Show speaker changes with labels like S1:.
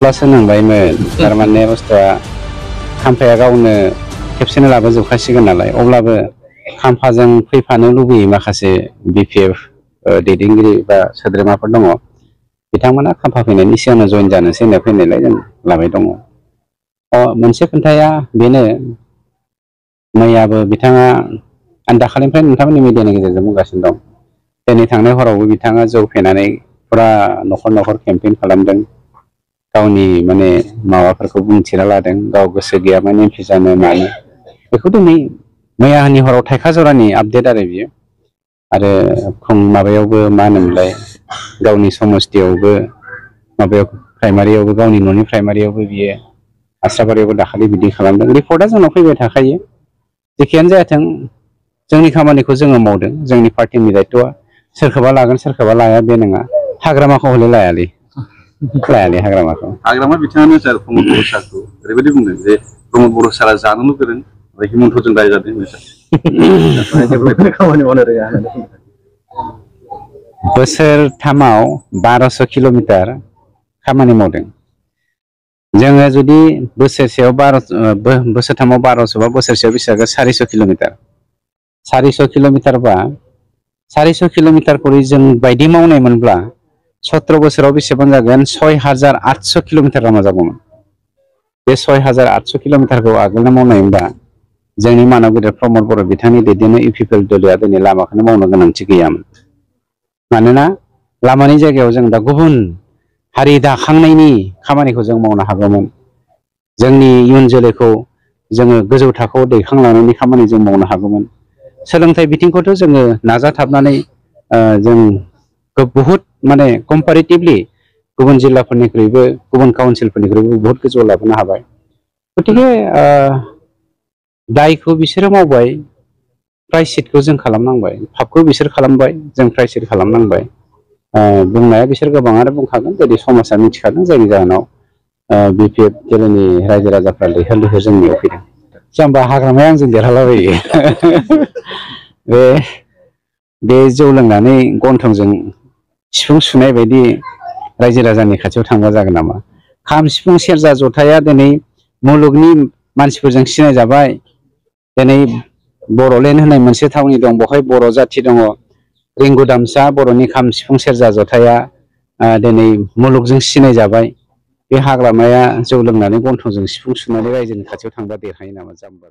S1: प्लास होनांबायमोन थारमाने बुस्थुआ खाम्फाया गावनो खेबसेनो लाबोजोबखासिगोन नालाय अब्लाबो खाम्फाजों फैफानो लुबैयो माखासे बिपिएफ दैदेनगिरि बा सोद्रोमाफोर दङ बिथांमोना खाम्फा फैनायनि सिगांनो जइन जानोसै होनना फैनायलाय जों लाबाय दङ। मोनसे खोन्थाया बेनो मैयाबो बिथाङा आं दाखालिनिफ्राय नोंथांमोननि मिडियानि गेजेरजों बुंगासिनो दं दिनै थांनाय हरावबो बिथाङा जौ फेनानै फुरा न'खर न'खर केम्पेइन खालामदों गावनि माने माबाफोरखौ बुंथिना लादों गाव गोसो गैयामोन एमपि जानो मानो बेखौ दिनै मैयानि हराव थाइखा जरानि आपडेट आरो बियो आरो माबायावबो मा होनोमोनलाय गावनि समस्थियावबो माबायाव प्राइमारियावबो गावनि न'नि प्राइमारियावबो बियो आस्राबारियावबो दाखालि बिदि खालामदों रिपर्टआ जोंनाव फैबाय थाखायो जेखियानो जायाथों जोंनि खामानिखौ जोङो मावदों जोंनि पार्टिनि दायथ'आ सोरखौबा लागोन सोरखौबा लाया बे नङा हाग्रामाखौ हले लायालै हाग्रामा
S2: बिथाङानो सार प्रमद बर' सारखौ ओरैबायदि बुंदों जे प्रमद बर' सारा जानोल' गोरों ओमफ्राय हिमन्तजों दाय जादों खामानि मावनो रोङा
S1: बोसोरथामाव 1200 किल'मिटार खामानि मावदों जोङो जुदि बोसोरसेयाव बोसोरथामाव 1200 बा बोसोरसेयाव बेसेबां 400 किल'मिटार 400 किल'मिटार बा 400 किल'मिटारखौ जों बायदि मावनायमोनब्ला 17 बोसोराव बेसेबां जागोन 6800 किल'मिटार लामा जागौमोन बे 6800 किल'मिटारखौ आगोलनो मावनायमोनबा जोंनि मानब गेदेर प्रमद बर' बिथांनि दैदेननाय इउपिपिएल दलआ दिनै लामाखौनो मावनो गोनांथि गैयामोन मानोना लामानि जायगायाव जों दा गुबुन हारि दाखांनायनि खामानिखौ जों मावनो हागौमोन जोंनि इयुन जोलैखौ जोङो गोजौ थाखोआव दैखांलांनायनि खामानि जों मावनो हागौमोन सोलोंथाइ बिथिंखौथ' जोङो नाजाथाबनानै जों बहुत माने कम्पारेटिभलि गुबुन जिल्लाफोरनिख्रुइबो गुबुन काउन्सिलफोरनिख्रुइबो बहुत गोजौआव लाबोनो हाबाय गतिके दायखौ बिसोरो मावबाय प्रायश्चितखौ जों खालामनांबाय फापखौ बिसोर खालामबाय जों प्रायश्चित खालामनांबाय बुंनाया बिसोर गोबाङानो बुंखागोन जुदि समाजा मिथिखागोन जायनि जाहोनाव बिपिएफ दोलोनि रायजो राजाफ्रा लैहोर लैहोर जोंनियाव फैदों जाम्बा हाग्रामाया आंजों देरहालाबायो बे जौ लोंनानै गन्थंजों सिफुं सुनाय बायदि रायजो राजानि खाथियाव थांबा जागोन नामा खाम सिफुं सेरजा जथाया दिनै मुलुगनि मानसिफोरजों सिनायजाबाय दिनै बर'लेण्ड होननाय मोनसे थावनि दं बेवहाय बर' जाथि दङ रिंगु दामसा बर'नि खाम सिफुं सेरजा जथाया दिनै मुलुगजों सिनायजाबाय बे हाग्रामाया जौ लोंनानै गन्थंजों सिफुं सुनानै रायजोनि खाथियाव थांबा देरहायो नामा जाम्बा